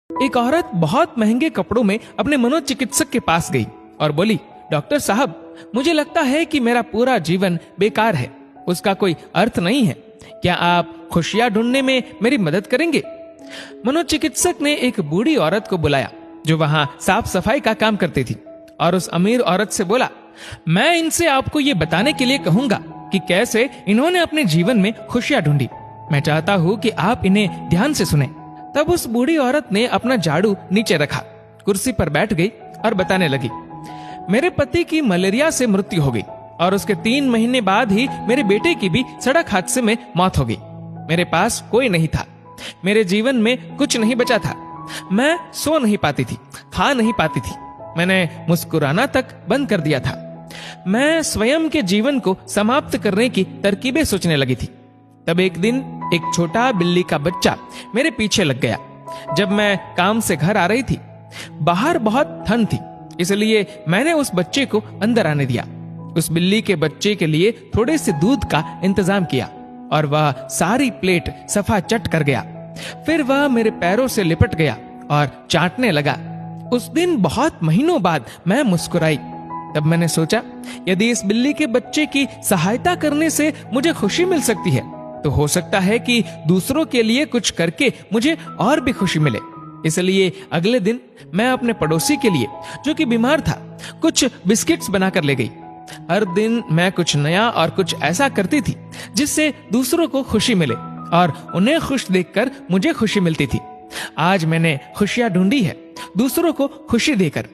एक औरत बहुत महंगे कपड़ों में अपने मनोचिकित्सक के पास गई और बोली, डॉक्टर साहब, मुझे लगता है कि मेरा पूरा जीवन बेकार है, उसका कोई अर्थ नहीं है। क्या आप खुशियां ढूंढने में मेरी मदद करेंगे? मनोचिकित्सक ने एक बूढ़ी औरत को बुलाया जो वहां साफ सफाई का काम करती थी और उस अमीर औरत से बोला, मैं इनसे आपको ये बताने के लिए कहूंगा कि कैसे इन्होंने अपने जीवन में खुशियां ढूंढी। मैं चाहता हूं कि आप इन्हें ध्यान से सुने। तब उस बूढ़ी औरत ने अपना झाड़ू नीचे रखा, कुर्सी पर बैठ गई और बताने लगी, मेरे पति की मलेरिया से मृत्यु हो गई और उसके 3 महीने बाद ही मेरे बेटे की भी सड़क हादसे में मौत हो गई। मेरे पास कोई नहीं था, मेरे जीवन में कुछ नहीं बचा था। मैं सो नहीं पाती थी, खा नहीं पाती थी, मैंने मुस्कुराना तक बंद कर दिया था। मैं स्वयं के जीवन को समाप्त करने की तरकीबें सोचने लगी थी। तब एक दिन एक छोटा बिल्ली का बच्चा मेरे पीछे लग गया। जब मैं काम से घर आ रही थी, बाहर बहुत ठंड थी, इसलिए मैंने उस बच्चे को अंदर आने दिया। उस बिल्ली के बच्चे के लिए थोड़े से दूध का इंतजाम किया और वह सारी प्लेट सफा चट कर गया। फिर वह मेरे पैरों से लिपट गया और चाटने लगा। उस दिन बहुत महीनों बाद मैं मुस्कुराई। तब मैंने सोचा, यदि इस बिल्ली के बच्चे की सहायता करने से मुझे खुशी मिल सकती है, तो हो सकता है कि दूसरों के लिए कुछ करके मुझे और भी खुशी मिले। इसलिए अगले दिन मैं अपने पड़ोसी के लिए, जो कि बीमार था, कुछ बिस्किट्स बनाकर ले गई। हर दिन मैं कुछ नया और कुछ ऐसा करती थी जिससे दूसरों को खुशी मिले और उन्हें खुश देखकर मुझे खुशी मिलती थी। आज मैंने खुशियां ढूंढी है, दूसरों को खुशी देकर।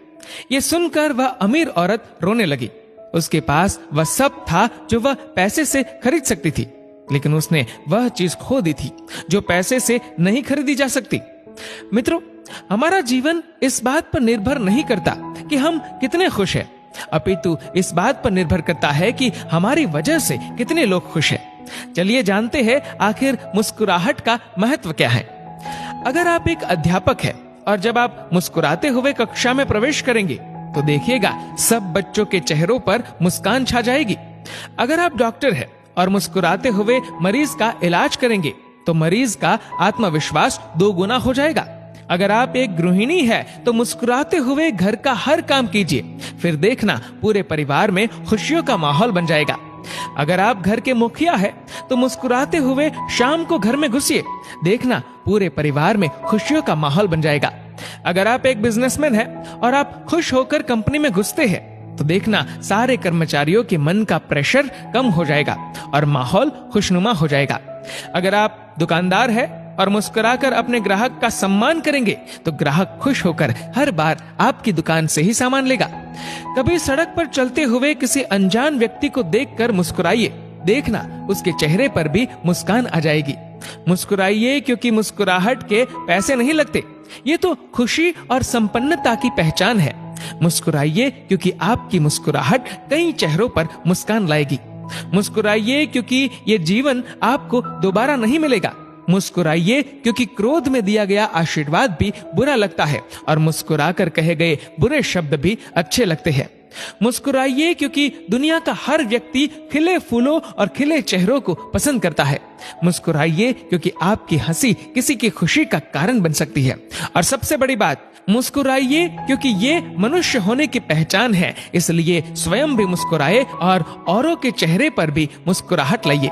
ये सुनकर वह अमीर औरत रोने लगी। उसके पास वह सब था जो वह पैसे से खरीद सकती थी, लेकिन उसने वह चीज खो दी थी जो पैसे से नहीं खरीदी जा सकती। मित्रों, हमारा जीवन इस बात पर निर्भर नहीं करता कि हम कितने खुश हैं, अपितु इस बात पर निर्भर करता है कि हमारी वजह से कितने लोग खुश हैं। चलिए जानते हैं आखिर मुस्कुराहट का महत्व क्या है। अगर आप एक अध्यापक हैं और जब आप मुस्कुराते हुए कक्षा में प्रवेश करेंगे तो देखिएगा सब बच्चों के चेहरों पर मुस्कान छा जाएगी। अगर आप डॉक्टर हैं और मुस्कुराते हुए मरीज का इलाज करेंगे तो मरीज का आत्मविश्वास 2 गुना हो जाएगा। अगर आप एक गृहिणी है तो मुस्कुराते हुए घर का हर काम कीजिए, फिर देखना पूरे परिवार में खुशियों का माहौल बन जाएगा। अगर आप घर के मुखिया है तो मुस्कुराते हुए शाम को घर में घुसिए, देखना पूरे परिवार में खुशियों का माहौल बन जाएगा। अगर आप एक बिजनेसमैन है और आप खुश होकर कंपनी में घुसते हैं तो देखना सारे कर्मचारियों के मन का प्रेशर कम हो जाएगा और माहौल खुशनुमा हो जाएगा। अगर आप दुकानदार है और मुस्कुराकर अपने ग्राहक का सम्मान करेंगे तो ग्राहक खुश होकर हर बार आपकी दुकान से ही सामान लेगा। कभी सड़क पर चलते हुए किसी अनजान व्यक्ति को देखकर मुस्कुराइए, देखना उसके चेहरे पर भी मुस्कान आ जाएगी। मुस्कुराइए क्योंकि मुस्कुराहट के पैसे नहीं लगते, ये तो खुशी और संपन्नता की पहचान है। मुस्कुराइए क्योंकि आपकी मुस्कुराहट कई चेहरों पर मुस्कान लाएगी। मुस्कुराइए क्योंकि ये जीवन आपको दोबारा नहीं मिलेगा। मुस्कुराइए क्योंकि क्रोध में दिया गया आशीर्वाद भी बुरा लगता है और मुस्कुराकर कहे गए बुरे शब्द भी अच्छे लगते हैं। मुस्कुराइए क्योंकि दुनिया का हर व्यक्ति खिले फूलों और खिले चेहरों को पसंद करता है। मुस्कुराइए क्योंकि आपकी हंसी किसी की खुशी का कारण बन सकती है। और सबसे बड़ी बात, मुस्कुराइए क्योंकि ये मनुष्य होने की पहचान है, इसलिए स्वयं भी मुस्कुराए और औरों के चेहरे पर भी मुस्कुराहट लाइए।